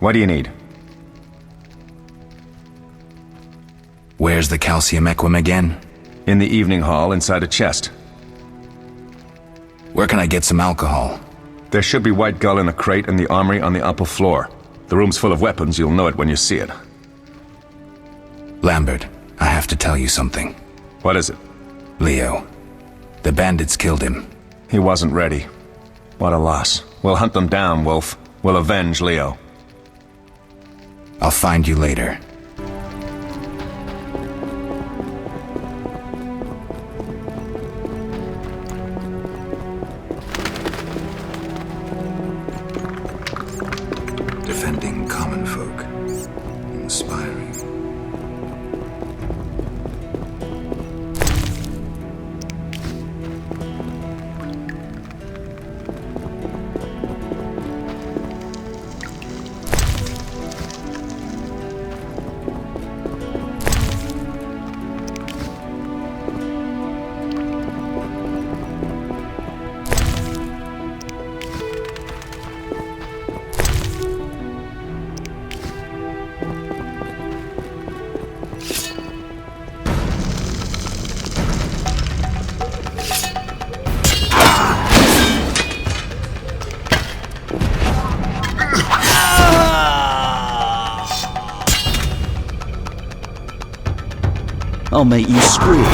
What do you need? Where's the calcium equim again? In the evening hall inside a chest. Where can I get some alcohol? There should be White Gull in a crate in the armory on the upper floor. The room's full of weapons, you'll know it when you see it. Lambert, I have to tell you something. What is it? Leo. The bandits killed him. He wasn't ready. What a loss. We'll hunt them down, Wolf. We'll avenge Leo. I'll find you later. Defending common folk. Inspiring. I'll make you scream.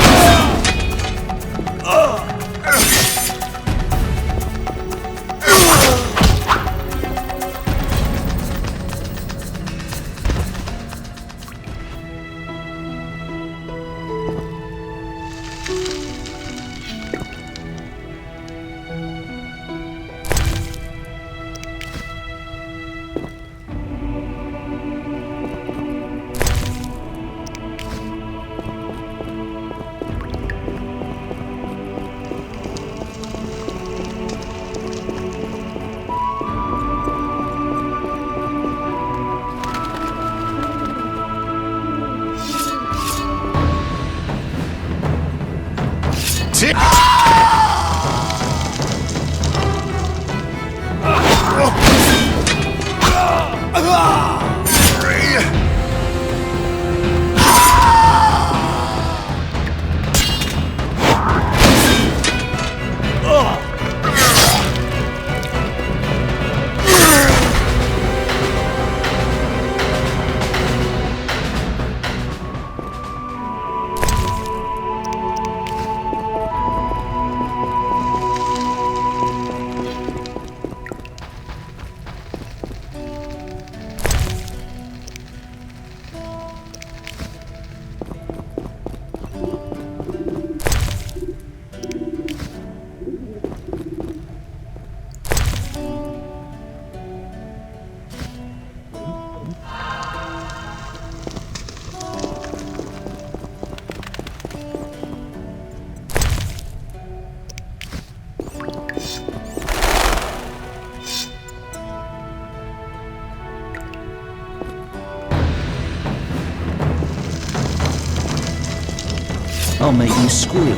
I'll make you squeal.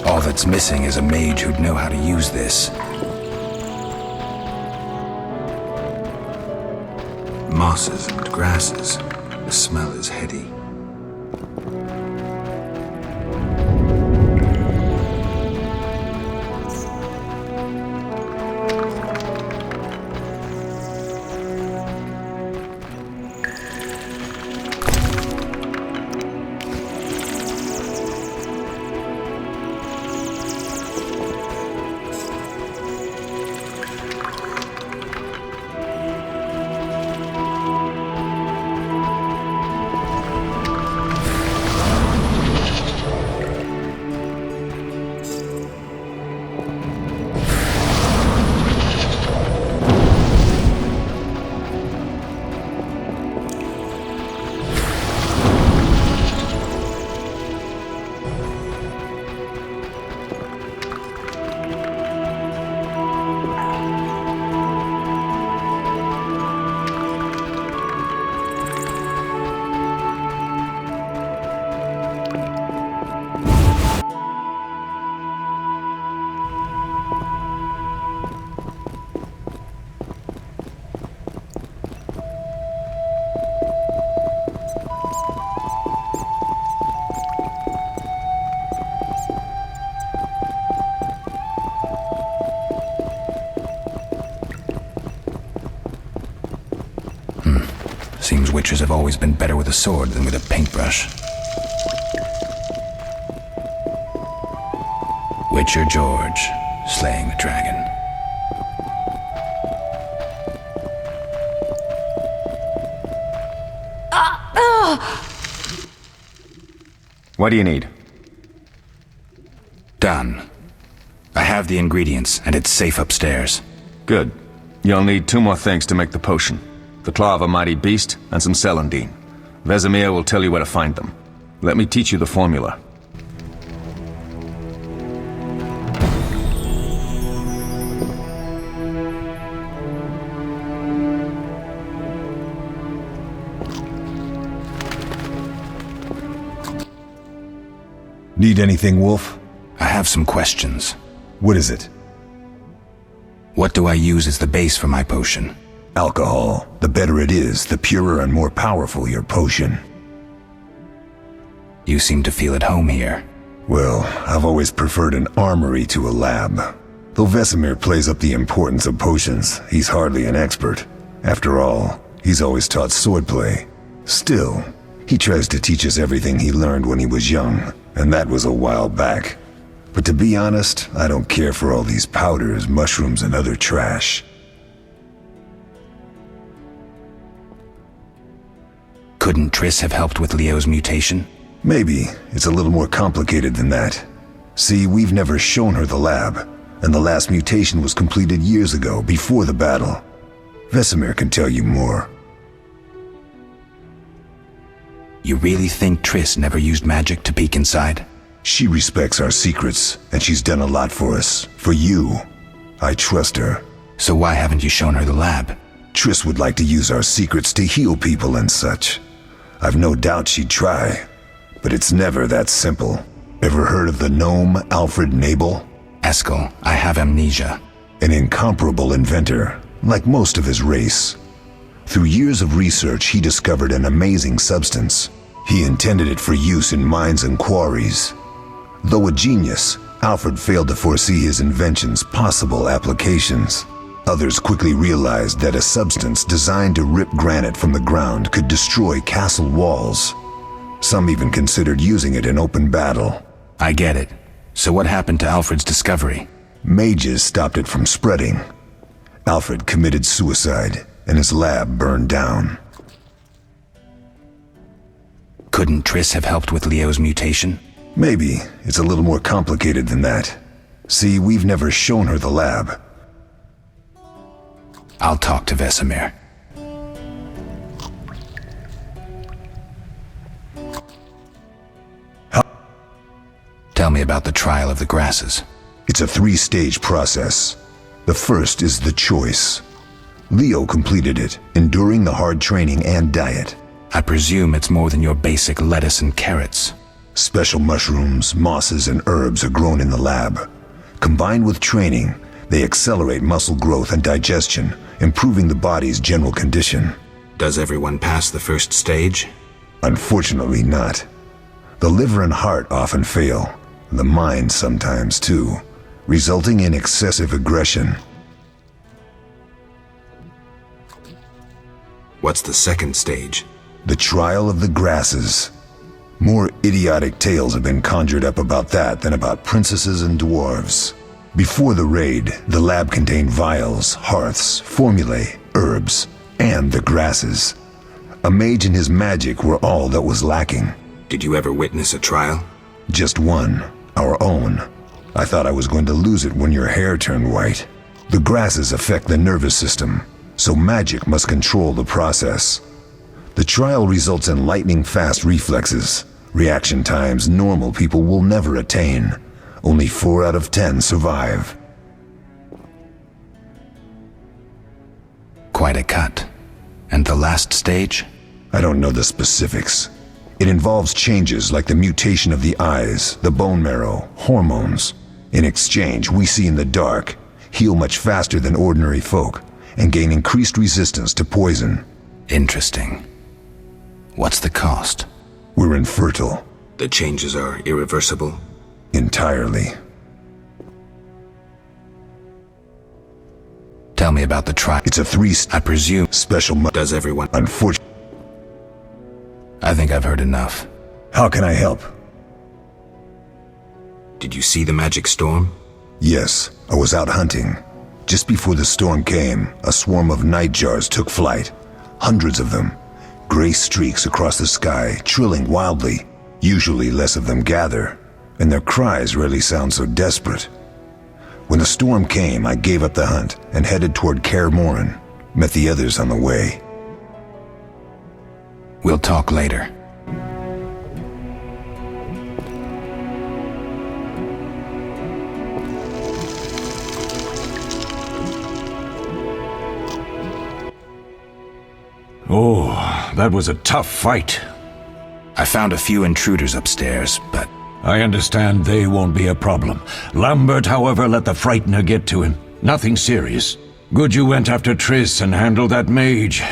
All that's missing is a mage who'd know how to use this. Mosses and grasses. The smell is heady. Seems witchers have always been better with a sword than with a paintbrush. Witcher George, slaying the dragon. What do you need? Done. I have the ingredients, and it's safe upstairs. Good. You'll need 2 more things to make the potion. The claw of a mighty beast, and some celandine. Vesemir will tell you where to find them. Let me teach you the formula. Need anything, Wolf? I have some questions. What is it? What do I use as the base for my potion? Alcohol. The better it is, the purer and more powerful your potion. You seem to feel at home here. Well, I've always preferred an armory to a lab. Though Vesemir plays up the importance of potions, he's hardly an expert. After all, he's always taught swordplay. Still, he tries to teach us everything he learned when he was young, and that was a while back. But to be honest, I don't care for all these powders, mushrooms, and other trash. Couldn't Triss have helped with Leo's mutation? Maybe. It's a little more complicated than that. See, we've never shown her the lab, and the last mutation was completed years ago, before the battle. Vesemir can tell you more. You really think Triss never used magic to peek inside? She respects our secrets, and she's done a lot for us. For you. I trust her. So why haven't you shown her the lab? Triss would like to use our secrets to heal people and such. I've no doubt she'd try. But it's never that simple. Ever heard of the gnome Alfred Nabel? Eskel, I have amnesia. An incomparable inventor, like most of his race. Through years of research, he discovered an amazing substance. He intended it for use in mines and quarries. Though a genius, Alfred failed to foresee his invention's possible applications. Others quickly realized that a substance designed to rip granite from the ground could destroy castle walls. Some even considered using it in open battle. I get it. So what happened to Alfred's discovery? Mages stopped it from spreading. Alfred committed suicide, and his lab burned down. Couldn't Triss have helped with Leo's mutation? Maybe. It's a little more complicated than that. See, we've never shown her the lab. I'll talk to Vesemir. Tell me about the trial of the grasses. It's a 3-stage process. The first is the choice. Leo completed it, enduring the hard training and diet. I presume it's more than your basic lettuce and carrots. Special mushrooms, mosses, and herbs are grown in the lab. Combined with training, they accelerate muscle growth and digestion, improving the body's general condition. Does everyone pass the first stage? Unfortunately not. The liver and heart often fail, the mind sometimes too, resulting in excessive aggression. What's the second stage? The trial of the grasses. More idiotic tales have been conjured up about that than about princesses and dwarves. Before the raid, the lab contained vials, hearths, formulae, herbs, and the grasses. A mage and his magic were all that was lacking. Did you ever witness a trial? Just one, our own. I thought I was going to lose it when your hair turned white. The grasses affect the nervous system, so magic must control the process. The trial results in lightning-fast reflexes, reaction times normal people will never attain. Only 4 out of 10 survive. Quite a cut. And the last stage? I don't know the specifics. It involves changes like the mutation of the eyes, the bone marrow, hormones. In exchange, we see in the dark, heal much faster than ordinary folk, and gain increased resistance to poison. Interesting. What's the cost? We're infertile. The changes are irreversible? Entirely. Tell me about the trial. It's a 3 I presume. special Does everyone? Unfortunately. I think I've heard enough. How can I help? Did you see the magic storm? Yes, I was out hunting. Just before the storm came, a swarm of nightjars took flight. Hundreds of them. Gray streaks across the sky, trilling wildly. Usually less of them gather, and their cries rarely sound so desperate. When the storm came, I gave up the hunt and headed toward Kaer Morhen. Met the others on the way. We'll talk later. Oh, that was a tough fight. I found a few intruders upstairs, but I understand they won't be a problem. Lambert, however, let the Frightener get to him. Nothing serious. Good you went after Triss and handled that mage.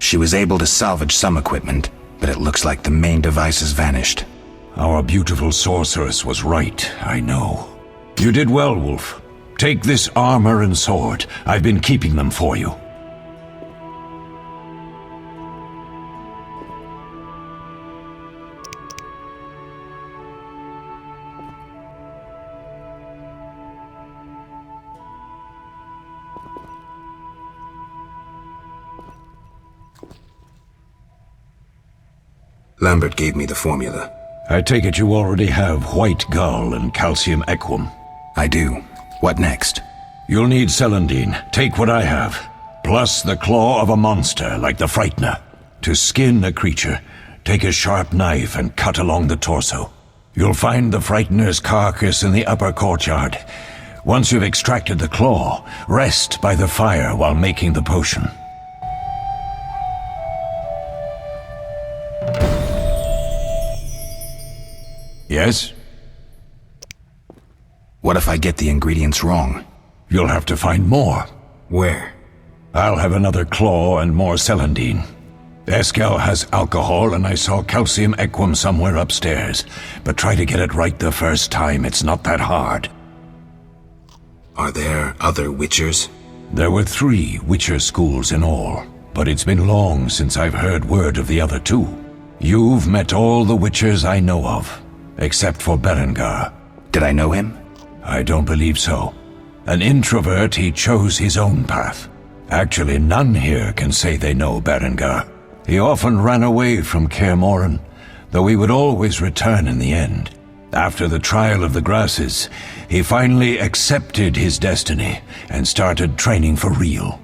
she was able to salvage some equipment, but it looks like the main device has vanished. Our beautiful sorceress was right, I know. You did well, Wolf. Take this armor and sword. I've been keeping them for you. Lambert gave me the formula. I take it you already have White Gull and Calcium Equum. I do. What next? You'll need Celandine. Take what I have. Plus the claw of a monster like the Frightener. To skin a creature, take a sharp knife and cut along the torso. You'll find the Frightener's carcass in the upper courtyard. Once you've extracted the claw, rest by the fire while making the potion. Yes? What if I get the ingredients wrong? You'll have to find more. Where? I'll have another claw and more Celandine. Eskel has alcohol, and I saw Calcium Equum somewhere upstairs. But try to get it right the first time, it's not that hard. Are there other Witchers? There were 3 Witcher schools in all, but it's been long since I've heard word of the other 2. You've met all the Witchers I know of, except for Berengar. Did I know him? I don't believe so. An introvert, he chose his own path. Actually, none here can say they know Berengar. He often ran away from Kaer Morhen, though he would always return in the end. After the trial of the grasses, he finally accepted his destiny and started training for real.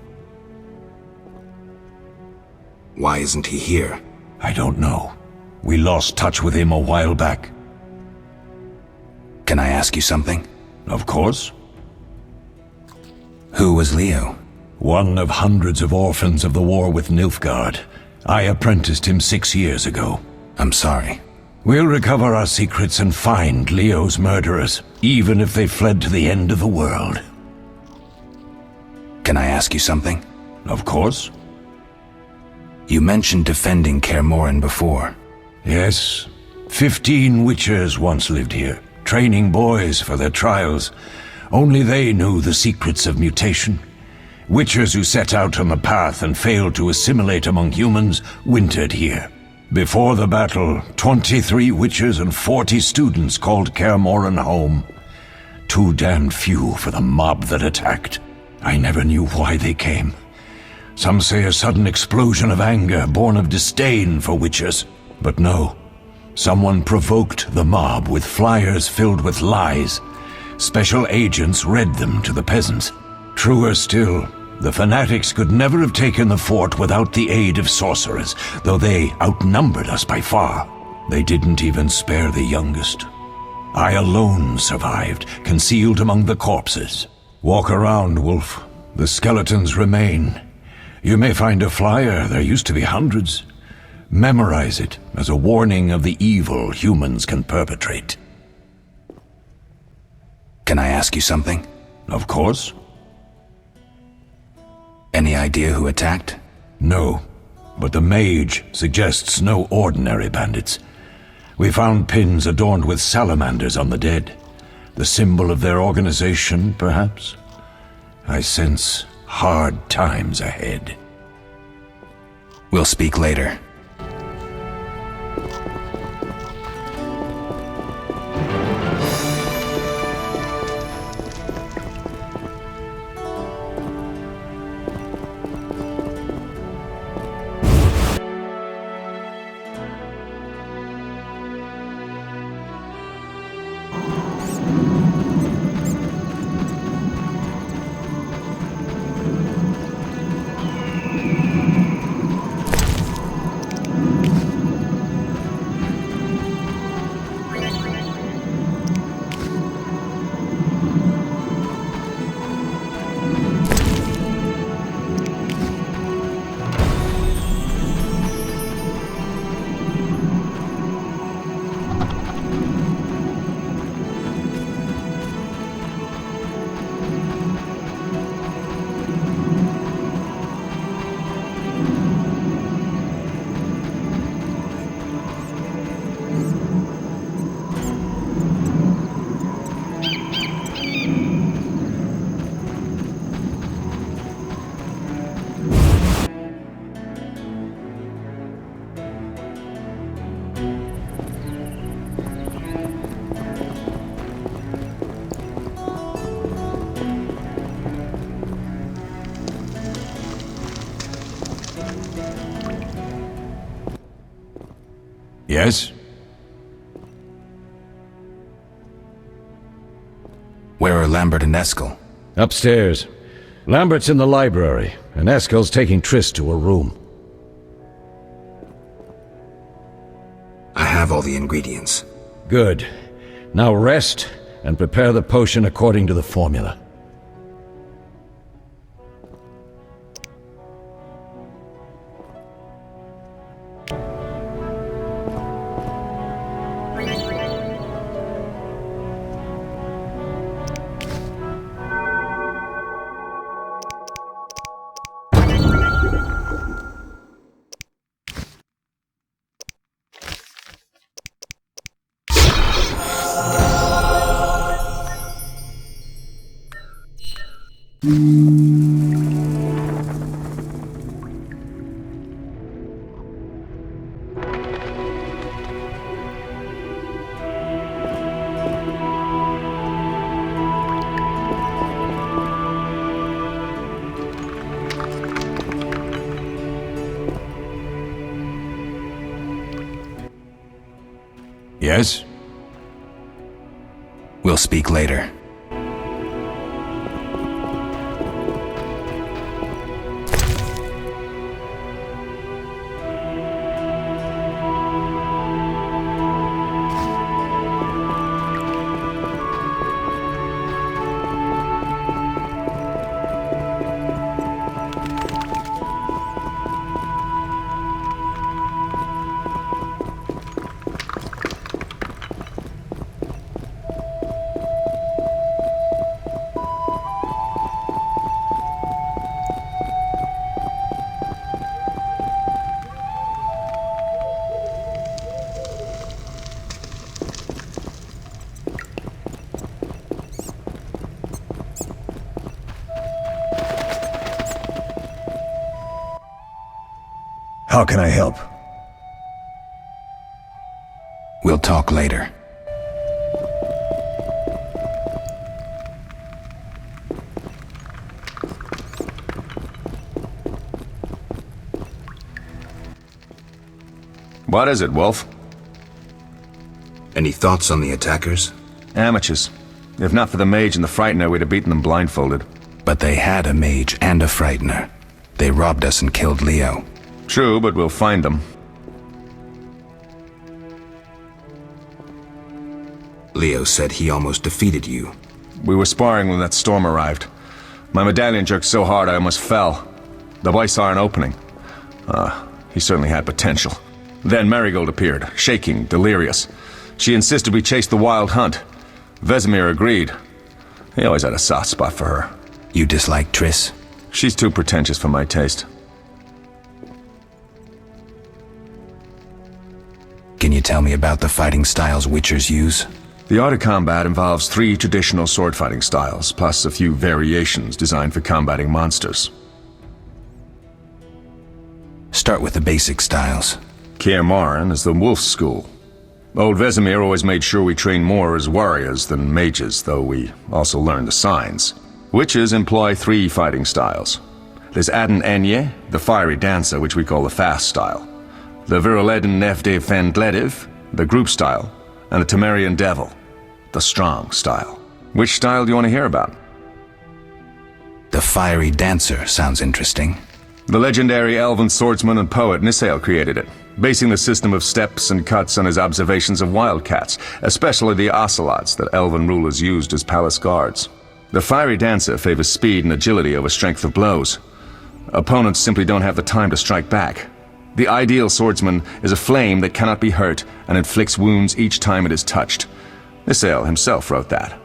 Why isn't he here? I don't know. We lost touch with him a while back. Can I ask you something? Of course. Who was Leo? One of hundreds of orphans of the war with Nilfgaard. I apprenticed him 6 years ago. I'm sorry. We'll recover our secrets and find Leo's murderers, even if they fled to the end of the world. Can I ask you something? Of course. You mentioned defending Kaer Morhen before. Yes. 15 Witchers once lived here, training boys for their trials. Only they knew the secrets of mutation. Witchers who set out on the path and failed to assimilate among humans wintered here. Before the battle, 23 Witchers and 40 students called Kaer Morhen home. Too damned few for the mob that attacked. I never knew why they came. Some say a sudden explosion of anger born of disdain for Witchers. But no. Someone provoked the mob with flyers filled with lies. Special agents read them to the peasants. Truer still, the fanatics could never have taken the fort without the aid of sorcerers, though they outnumbered us by far. They didn't even spare the youngest. I alone survived, concealed among the corpses. Walk around, Wolf. The skeletons remain. You may find a flyer, there used to be hundreds. Memorize it as a warning of the evil humans can perpetrate. Can I ask you something? Of course. Any idea who attacked? No, but the mage suggests no ordinary bandits. We found pins adorned with salamanders on the dead. The symbol of their organization, perhaps? I sense hard times ahead. We'll speak later. Yes? Where are Lambert and Eskel? Upstairs. Lambert's in the library, and Eskel's taking Triss to her room. I have all the ingredients. Good. Now rest, and prepare the potion according to the formula. Yes? We'll speak later. How can I help? We'll talk later. What is it, Wolf? Any thoughts on the attackers? Amateurs. If not for the mage and the frightener, we'd have beaten them blindfolded. But they had a mage and a frightener. They robbed us and killed Leo. True, but we'll find them. Leo said he almost defeated you. We were sparring when that storm arrived. My medallion jerked so hard I almost fell. The boy saw an opening. He certainly had potential. Then Marigold appeared, shaking, delirious. She insisted we chase the wild hunt. Vesemir agreed. He always had a soft spot for her. You dislike Triss? She's too pretentious for my taste. Can you tell me about the fighting styles Witchers use? The art of combat involves 3 traditional sword-fighting styles, plus a few variations designed for combating monsters. Start with the basic styles. Kaer Morhen is the wolf school. Old Vesemir always made sure we trained more as warriors than mages, though we also learned the signs. Witches employ 3 fighting styles. There's Aden Enye, the fiery dancer, which we call the fast style. The Viruleden Nef de Fendlediv, the group style, and the Temerian Devil, the strong style. Which style do you want to hear about? The fiery dancer sounds interesting. The legendary elven swordsman and poet Nisael created it, basing the system of steps and cuts on his observations of wildcats, especially the ocelots that elven rulers used as palace guards. The fiery dancer favors speed and agility over strength of blows. Opponents simply don't have the time to strike back. The ideal swordsman is a flame that cannot be hurt and inflicts wounds each time it is touched. Nisael himself wrote that.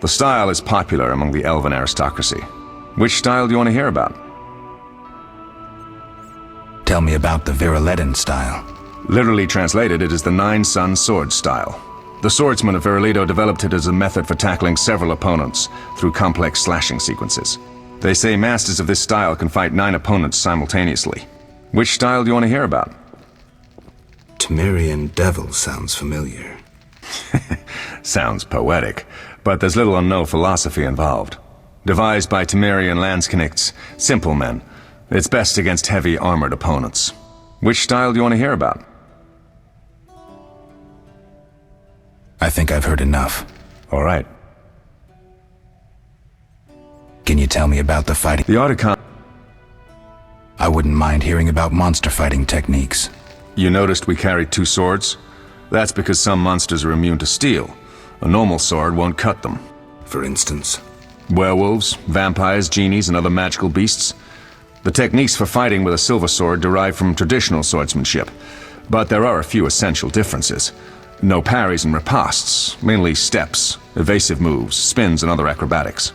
The style is popular among the elven aristocracy. Which style do you want to hear about? Tell me about the Viruleden style. Literally translated, it is the Nine-Sun Sword style. The swordsmen of Virulito developed it as a method for tackling several opponents through complex slashing sequences. They say masters of this style can fight 9 opponents simultaneously. Which style do you want to hear about? Temerian Devil sounds familiar. Sounds poetic, but there's little or no philosophy involved. Devised by Temerian Landsknechts, simple men. It's best against heavy armored opponents. Which style do you want to hear about? I think I've heard enough. All right. Can you tell me about the fighting? The Articon... I wouldn't mind hearing about monster fighting techniques. You noticed we carried 2 swords? That's because some monsters are immune to steel. A normal sword won't cut them. For instance? Werewolves, vampires, genies, and other magical beasts. The techniques for fighting with a silver sword derive from traditional swordsmanship, but there are a few essential differences. No parries and ripostes, mainly steps, evasive moves, spins, and other acrobatics.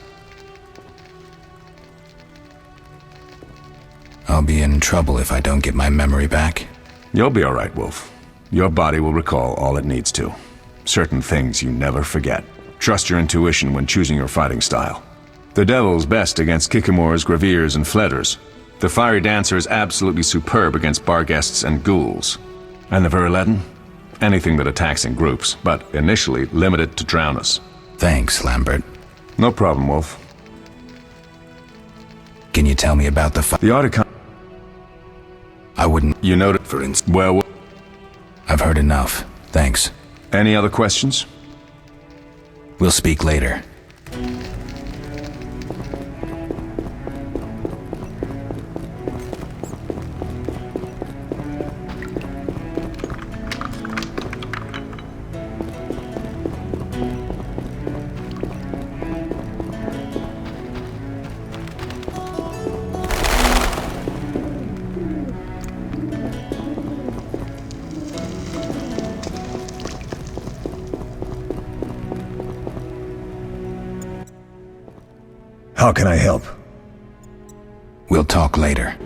I'll be in trouble if I don't get my memory back. You'll be all right, Wolf. Your body will recall all it needs to. Certain things you never forget. Trust your intuition when choosing your fighting style. The Devil's best against Kikimors, Graveers, and Fledders. The Fiery Dancer is absolutely superb against Barghests and Ghouls. And the Viraletan? Anything that attacks in groups, but initially limited to drowners. Thanks, Lambert. No problem, Wolf. Can you tell me about the fight? The Articon... I wouldn't... You noted, For instance... Werewolf... I've heard enough. Thanks. Any other questions? We'll speak later. How can I help? We'll talk later.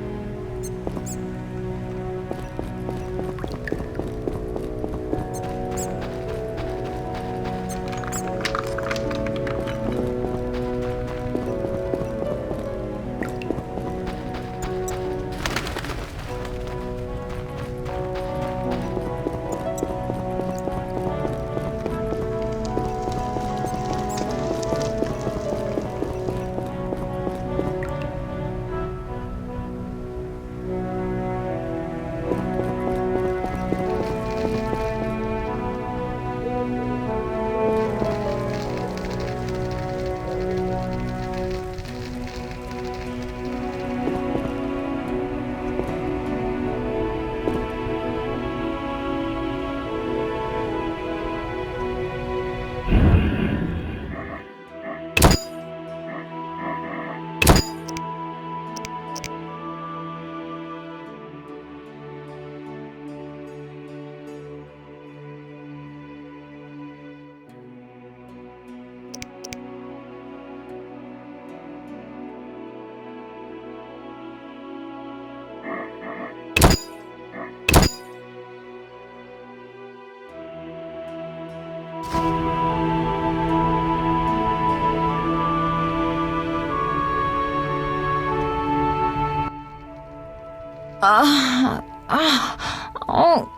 Oh.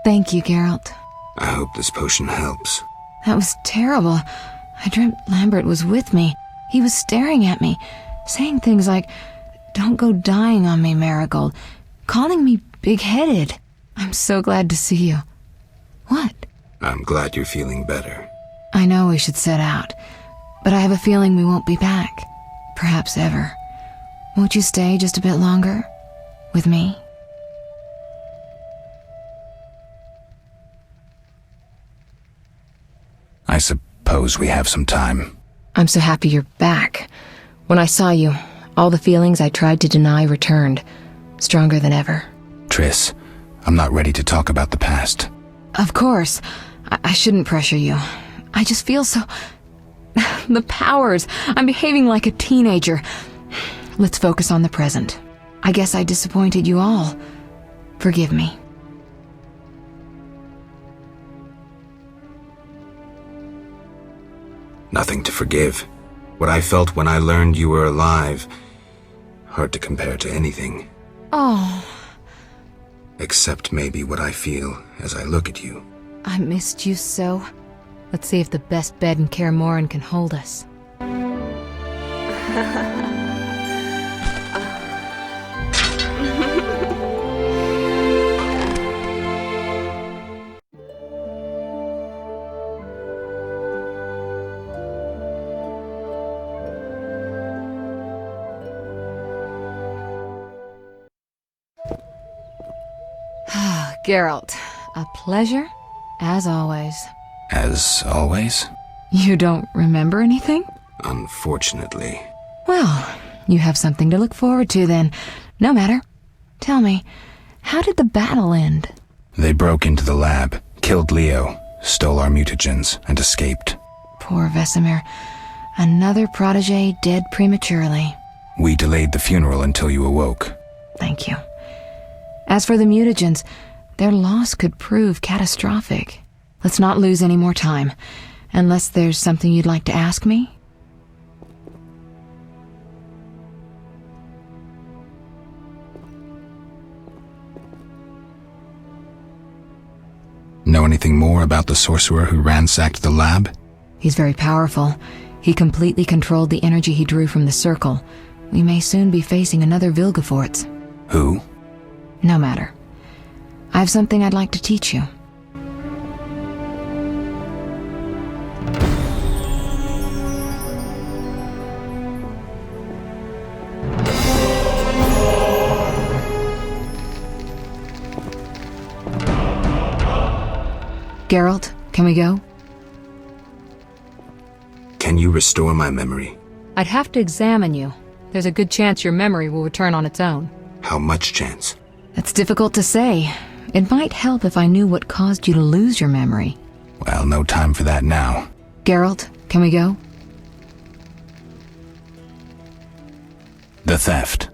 Thank you, Geralt. I hope this potion helps. That was terrible. I dreamt Lambert was with me. He was staring at me, saying things like, "Don't go dying on me, Marigold," calling me big-headed. I'm so glad to see you. What? I'm glad you're feeling better. I know we should set out, but I have a feeling we won't be back. Perhaps ever. Won't you stay just a bit longer? With me? I suppose we have some time. I'm so happy you're back. When I saw you, all the feelings I tried to deny returned, stronger than ever. Triss, I'm not ready to talk about the past. Of course. I shouldn't pressure you. I just feel so... The powers. I'm behaving like a teenager. Let's focus on the present. I guess I disappointed you all. Forgive me. Nothing to forgive. What I felt when I learned you were alive, hard to compare to anything. Oh. Except maybe what I feel as I look at you. I missed you so. Let's see if the best bed in Kaer Morhen can hold us. Geralt, a pleasure, as always. As always? You don't remember anything? Unfortunately. Well, you have something to look forward to then. No matter. Tell me, how did the battle end? They broke into the lab, killed Leo, stole our mutagens, and escaped. Poor Vesemir. Another protege dead prematurely. We delayed the funeral until you awoke. Thank you. As for the mutagens, their loss could prove catastrophic. Let's not lose any more time. Unless there's something you'd like to ask me? Know anything more about the sorcerer who ransacked the lab? He's very powerful. He completely controlled the energy he drew from the circle. We may soon be facing another Vilgefortz. Who? No matter. I have something I'd like to teach you. Geralt, can we go? Can you restore my memory? I'd have to examine you. There's a good chance your memory will return on its own. How much chance? That's difficult to say. It might help if I knew what caused you to lose your memory. Well, no time for that now. Geralt, can we go? The theft.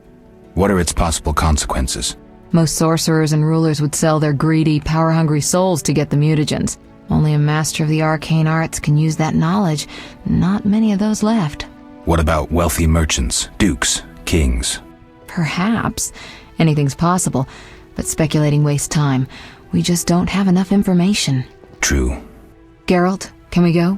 What are its possible consequences? Most sorcerers and rulers would sell their greedy, power-hungry souls to get the mutagens. Only a master of the arcane arts can use that knowledge. Not many of those left. What about wealthy merchants, dukes, kings? Perhaps. Anything's possible. But speculating wastes time. We just don't have enough information. True. Geralt, can we go?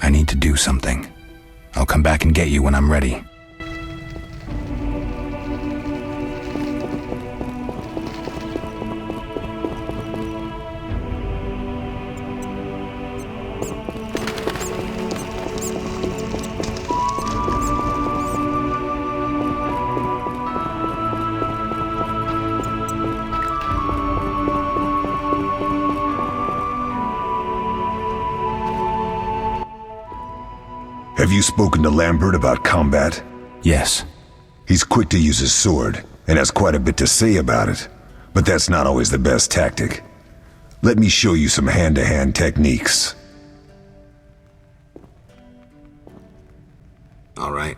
I need to do something. I'll come back and get you when I'm ready. Have you spoken to Lambert about combat? Yes. He's quick to use his sword, and has quite a bit to say about it. But that's not always the best tactic. Let me show you some hand-to-hand techniques. All right.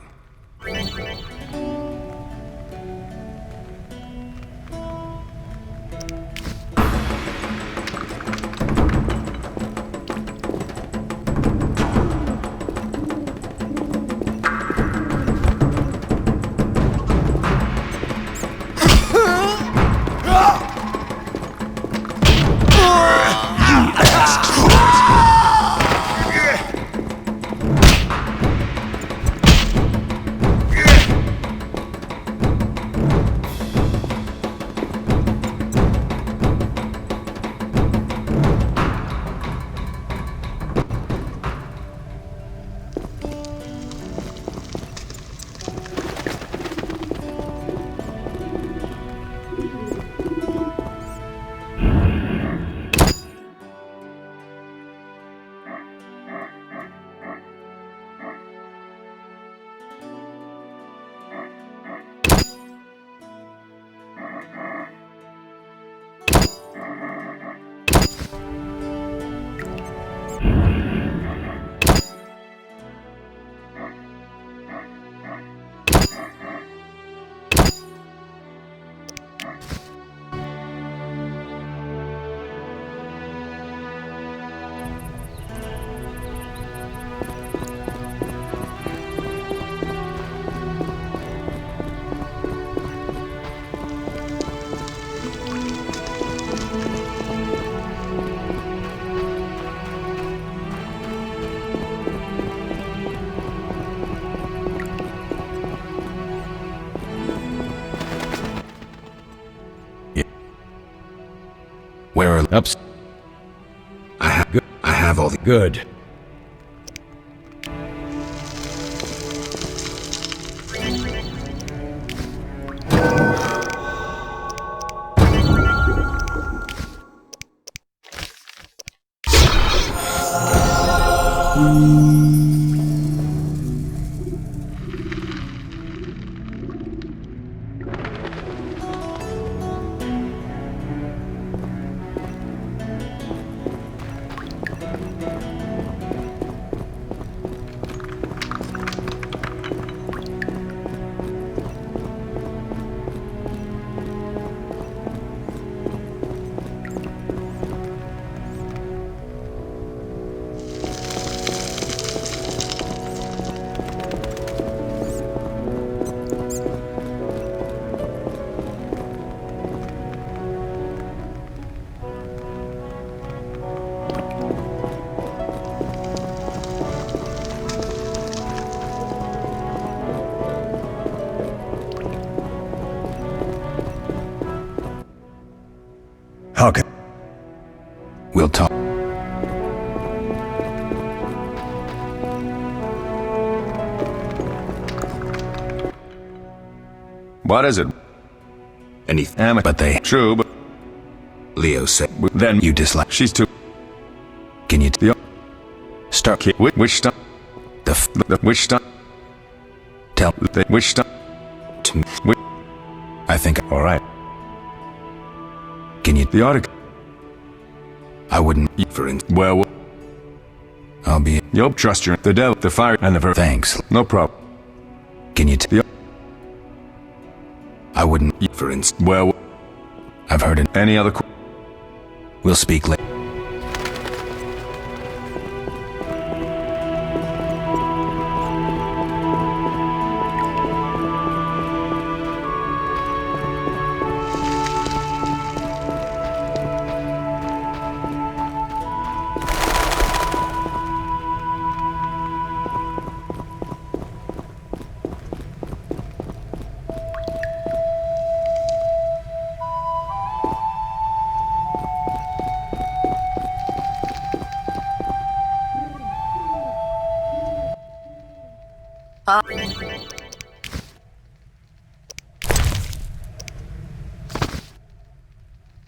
Where are... Ups. I have all the... Good. How can... We'll talk. What is it? Anything. But they... True, but Leo said... then You dislike... she's too... Can you... The... Start... Which stuff? Which stuff? Tell... Which stuff? To me. I think... Alright. Can you... The article. I wouldn't... For instance... Well, I'll be... you'll trust your... The devil, the fire, and the ver... Thanks. No problem. Can you... The... I wouldn't... For instance... Well, I've heard it. any other... We'll speak later.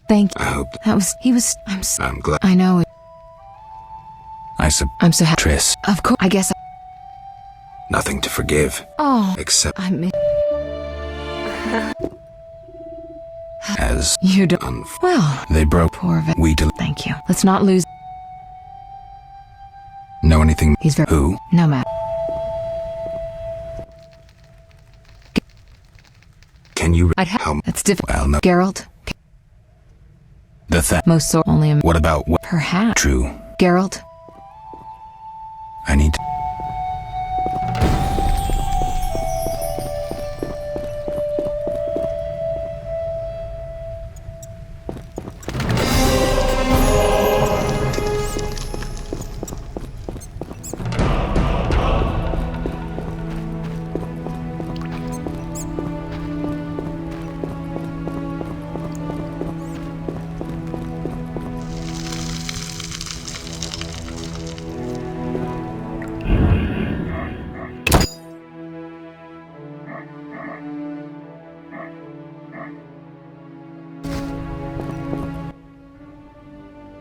Thank you. I hope... That was... He was... I'm glad... I know. I'm so happy. Triss. Of course. I guess... Nothing to forgive. Oh. Except... I miss... As... You don't... Well... They broke... Poor Vet. We del... Thank you. Let's not lose... Know anything... He's very... Who? No matter. Can you... I'd have... How... That's difficult. Well, no... Geralt? The Most so... Only a... What about... What... Perhaps. True. Geralt? I need...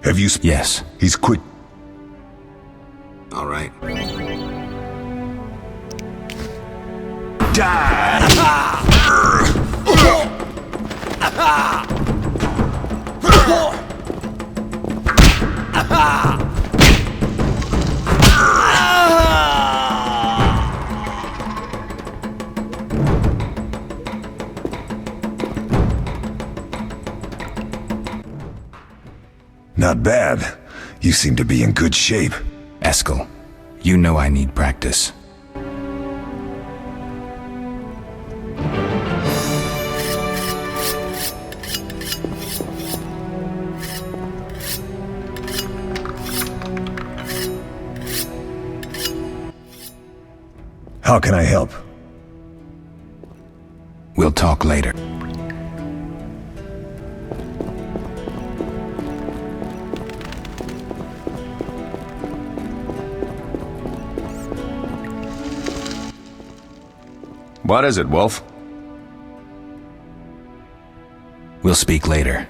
Have you... Yes. He's quick. All right. Not bad. You seem to be in good shape. Eskel, you know I need practice. How can I help? We'll talk later. What is it, Wolf? We'll speak later.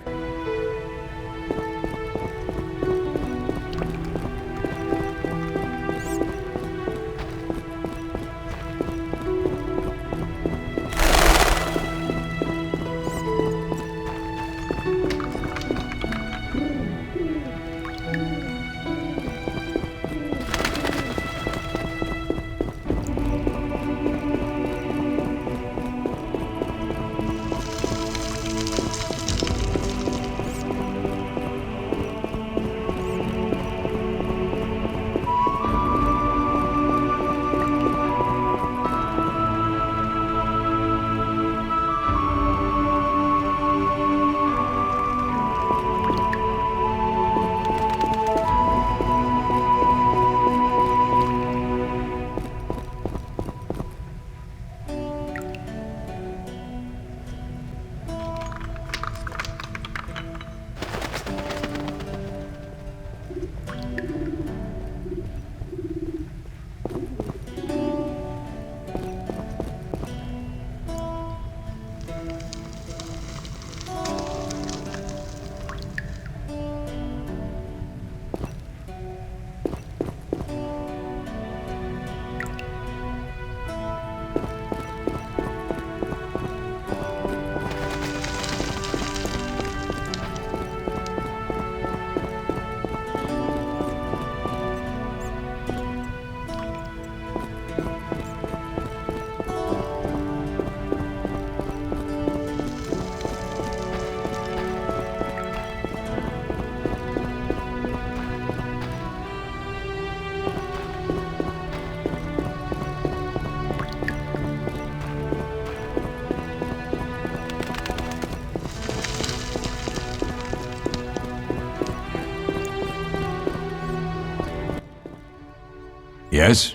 Yes?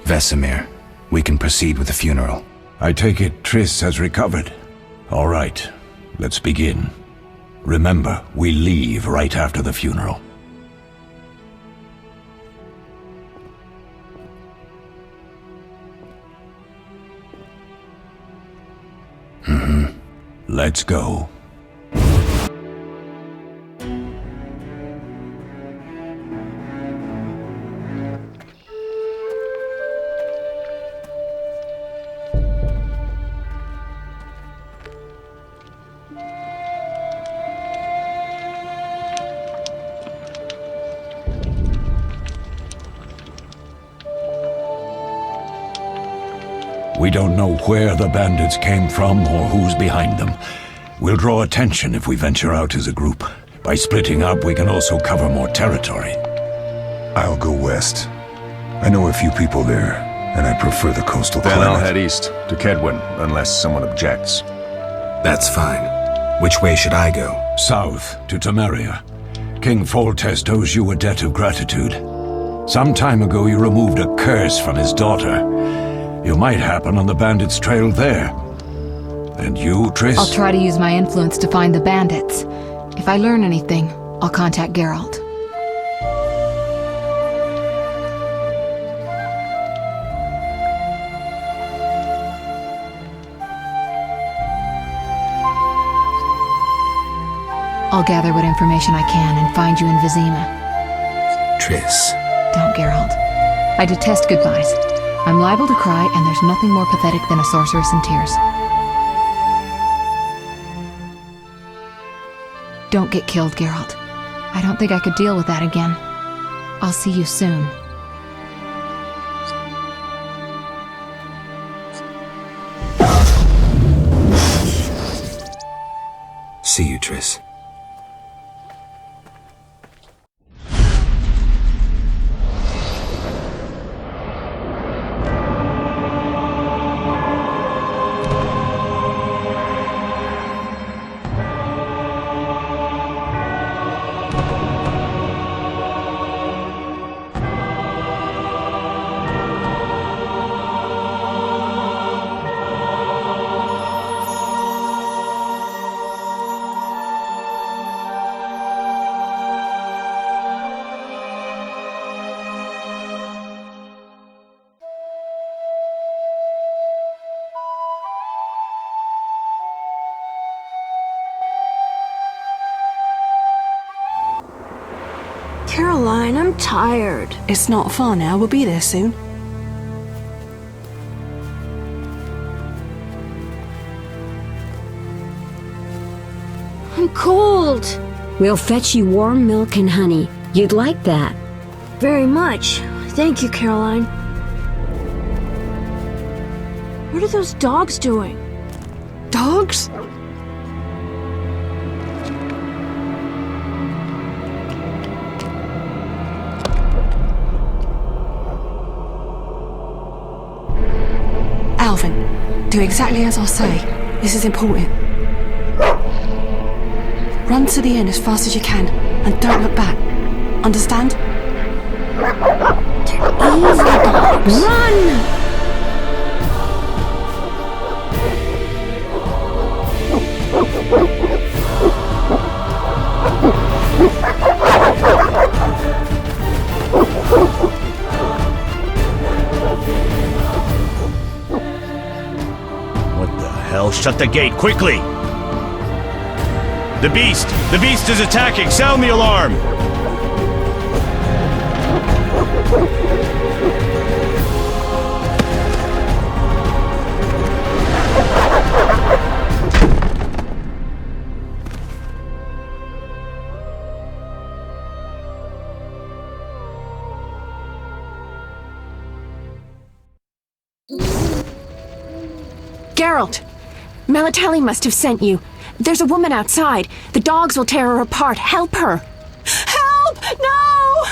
Vesemir, we can proceed with the funeral. I take it Triss has recovered. All right, let's begin. Remember, we leave right after the funeral. Let's go. We don't know where the bandits came from or who's behind them. We'll draw attention if we venture out as a group. By splitting up, we can also cover more territory. I'll go west. I know a few people there, and I prefer the coastal Then climate. I'll head east, to Kedwin, unless someone objects. That's fine. Which way should I go? South, to Temeria. King Foltest owes you a debt of gratitude. Some time ago you removed a curse from his daughter. You might happen on the bandits' trail there. And you, Triss? I'll try to use my influence to find the bandits. If I learn anything, I'll contact Geralt. I'll gather what information I can and find you in Vizima. Triss. Don't, Geralt. I detest goodbyes. I'm liable to cry, and there's nothing more pathetic than a sorceress in tears. Don't get killed, Geralt. I don't think I could deal with that again. I'll see you soon. See you, Triss. Caroline, I'm tired. It's not far now. We'll be there soon. I'm cold. We'll fetch you warm milk and honey. You'd like that. Very much. Thank you, Caroline. What are those dogs doing? Dogs? Alvin, do exactly as I say. This is important. Run to the inn as fast as you can, and don't look back. Understand? Evil dogs. Run! What the hell? Shut the gate, quickly! The beast! The beast is attacking! Sound the alarm! Geralt! Melitele must have sent you. There's a woman outside. The dogs will tear her apart. Help her! Help! No!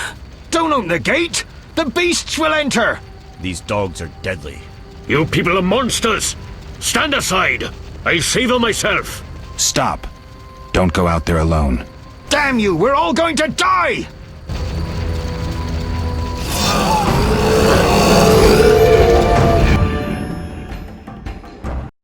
Don't open the gate! The beasts will enter! These dogs are deadly. You people are monsters! Stand aside! I'll save them myself! Stop. Don't go out there alone. Damn you! We're all going to die!